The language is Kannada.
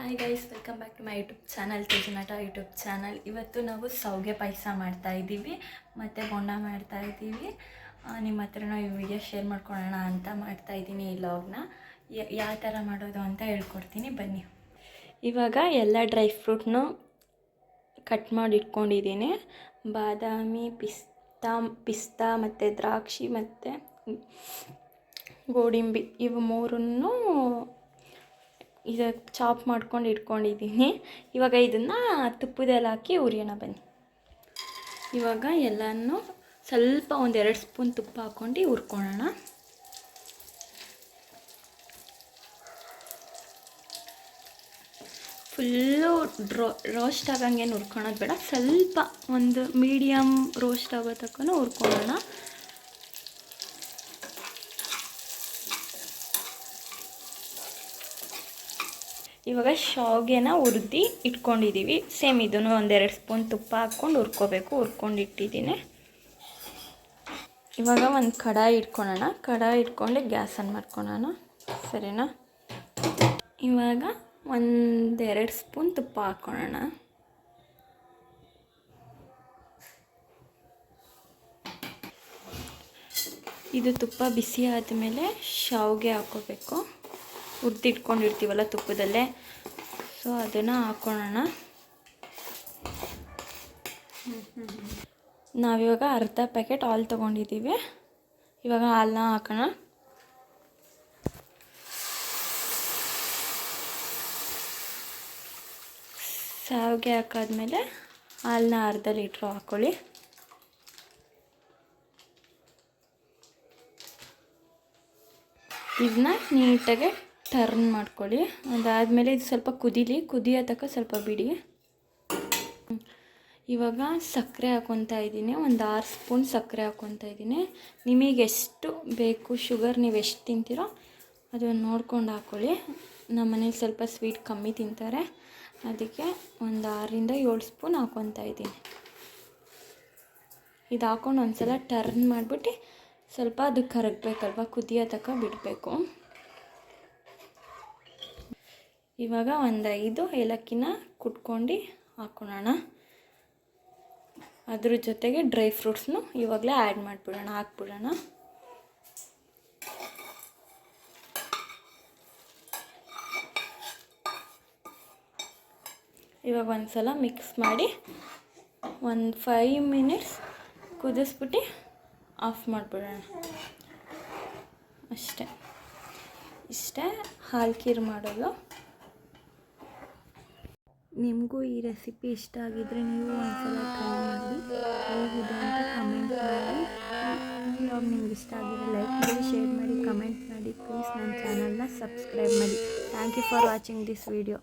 Hi guys, welcome back to my YouTube channel, Tejunata YouTube channel. ಇವತ್ತು ನಾವು ಶಾವಿಗೆ ಪಾಯಸ ಮಾಡ್ತಾಯಿದ್ದೀವಿ ಮತ್ತು ಬೋಂಡ ಮಾಡ್ತಾಯಿದ್ದೀವಿ. ನಿಮ್ಮ ಹತ್ರನೂ ಈ ವಿಡಿಯೋ ಶೇರ್ ಮಾಡ್ಕೊಳ್ಳೋಣ ಅಂತ ಮಾಡ್ತಾಯಿದ್ದೀನಿ. ಈ ಲಾಗ್ನ ಯಾವ ಥರ ಮಾಡೋದು ಅಂತ ಹೇಳ್ಕೊಡ್ತೀನಿ, ಬನ್ನಿ. ಇವಾಗ ಎಲ್ಲ ಡ್ರೈ ಫ್ರೂಟ್ನು ಕಟ್ ಮಾಡಿ ಇಟ್ಕೊಂಡಿದ್ದೀನಿ. ಬಾದಾಮಿ, ಪಿಸ್ತಾ ಮತ್ತು ದ್ರಾಕ್ಷಿ ಮತ್ತು ಗೋಡಂಬಿ ಇವು ಮೂರನ್ನು ಇದು ಚಾಪ್ ಮಾಡ್ಕೊಂಡು ಇಟ್ಕೊಂಡಿದ್ದೀನಿ. ಇವಾಗ ಇದನ್ನು ತುಪ್ಪದಲ್ಲಿ ಹಾಕಿ ಹುರಿಯೋಣ, ಬನ್ನಿ. ಇವಾಗ ಎಲ್ಲನೂ ಸ್ವಲ್ಪ 1-2 ಸ್ಪೂನ್ ತುಪ್ಪ ಹಾಕ್ಕೊಂಡು ಹುರ್ಕೊಳ್ಳೋಣ. ಫುಲ್ಲು ರೋಸ್ಟ್ ಆಗಂಗೇನು ಹುರ್ಕೊಳೋದು ಬೇಡ, ಸ್ವಲ್ಪ ಒಂದು ಮೀಡಿಯಮ್ ರೋಸ್ಟ್ ಆಗೋ ತನಕ ಹುರ್ಕೊಳ್ಳೋಣ. ಇವಾಗ ಶಾವಿಗೆನ ಹುರಿದು ಇಟ್ಕೊಂಡಿದ್ದೀವಿ. ಸೇಮ್ ಇದನ್ನು 1-2 ಸ್ಪೂನ್ ತುಪ್ಪ ಹಾಕ್ಕೊಂಡು ಹುರ್ಕೋಬೇಕು. ಹುರ್ಕೊಂಡು ಇಟ್ಟಿದ್ದೀನಿ. ಇವಾಗ ಒಂದು ಕಡಾಯಿ ಇಟ್ಕೊಳ್ಳೋಣ. ಕಡಾಯಿ ಇಟ್ಕೊಂಡು ಗ್ಯಾಸ್ ಆನ್ ಮಾಡ್ಕೊಳ್ಳೋಣ, ಸರಿನಾ? ಇವಾಗ 1-2 ಸ್ಪೂನ್ ತುಪ್ಪ ಹಾಕ್ಕೊಳ್ಳೋಣ. ಇದು ತುಪ್ಪ ಬಿಸಿ ಆದಮೇಲೆ ಶಾವಿಗೆ ಹಾಕ್ಕೋಬೇಕು. ಹುರಿದಿಟ್ಕೊಂಡಿರ್ತೀವಲ್ಲ ತುಪ್ಪದಲ್ಲೇ, ಸೊ ಅದನ್ನು ಹಾಕ್ಕೊಳ್ಳೋಣ. ನಾವಿವಾಗ ಅರ್ಧ ಪ್ಯಾಕೆಟ್ ಹಾಲು ತೊಗೊಂಡಿದ್ದೀವಿ. ಇವಾಗ ಹಾಲನ್ನ ಹಾಕೋಣ. ಶಾವಿಗೆ ಹಾಕಾದ್ಮೇಲೆ ಹಾಲನ್ನ ಅರ್ಧ ಲೀಟ್ರು ಹಾಕ್ಕೊಳ್ಳಿ. ಇದನ್ನ ನೀಟಾಗಿ ಟರ್ನ್ ಮಾಡ್ಕೊಳ್ಳಿ. ಅದಾದಮೇಲೆ ಇದು ಸ್ವಲ್ಪ ಕುದಿಯೋ ತನಕ ಸ್ವಲ್ಪ ಬಿಡಿ. ಇವಾಗ ಸಕ್ಕರೆ ಹಾಕ್ಕೊತಾ ಇದ್ದೀನಿ. ಒಂದು 6 ಸ್ಪೂನ್ ಸಕ್ಕರೆ ಹಾಕ್ಕೊತಾ ಇದ್ದೀನಿ. ನಿಮಗೆ ಎಷ್ಟು ಬೇಕು ಶುಗರ್, ನೀವು ಎಷ್ಟು ತಿಂತೀರೋ ಅದನ್ನು ನೋಡ್ಕೊಂಡು ಹಾಕ್ಕೊಳ್ಳಿ. ನಮ್ಮ ಮನೇಲಿ ಸ್ವಲ್ಪ ಸ್ವೀಟ್ ಕಮ್ಮಿ ತಿಂತಾರೆ, ಅದಕ್ಕೆ ಒಂದು 6-7 ಸ್ಪೂನ್ ಹಾಕ್ಕೊತಾ ಇದ್ದೀನಿ. ಇದು ಹಾಕ್ಕೊಂಡು ಒಂದು ಸಲ ಟರ್ನ್ ಮಾಡಿಬಿಟ್ಟು ಸ್ವಲ್ಪ ಅದು ಕರಗಬೇಕಲ್ವ, ಕುದಿಯೋ ತನಕ ಬಿಡಬೇಕು. ಇವಾಗ ಒಂದು 5 ಏಲಕ್ಕಿನ ಕುಟ್ಕೊಂಡು ಹಾಕ್ಕೊಳ್ಳೋಣ. ಅದ್ರ ಜೊತೆಗೆ ಡ್ರೈ ಫ್ರೂಟ್ಸ್ನು ಇವಾಗಲೇ ಆ್ಯಡ್ ಮಾಡಿಬಿಡೋಣ, ಹಾಕ್ಬಿಡೋಣ. ಇವಾಗ ಒಂದು ಸಲ ಮಿಕ್ಸ್ ಮಾಡಿ ಒಂದು 5 ಮಿನಿಟ್ಸ್ ಕುದಿಸ್ಬಿಟ್ಟು ಆಫ್ ಮಾಡಿಬಿಡೋಣ. ಇಷ್ಟೇ ಹಾಲು ಖೀರ್ ಮಾಡೋದು. ನಿಮಗೂ ಈ ರೆಸಿಪಿ ಇಷ್ಟ ಆಗಿದ್ದರೆ ನೀವು ಒಂದ್ಸಲ ಟ್ರೈ ಮಾಡಿ, ಹೇಗಿದೆ ಅಂತ ಕಮೆಂಟ್ ಮಾಡಿ. ಇವಾಗ ನಿಮ್ಗೆ ಇಷ್ಟ ಆಗಿದ್ರೆ ಲೈಕ್ ಮಾಡಿ, ಶೇರ್ ಮಾಡಿ, ಕಮೆಂಟ್ ಮಾಡಿ. ಪ್ಲೀಸ್ ನನ್ನ ಚಾನಲ್ನ ಸಬ್ಸ್ಕ್ರೈಬ್ ಮಾಡಿ. Thank you for watching this video.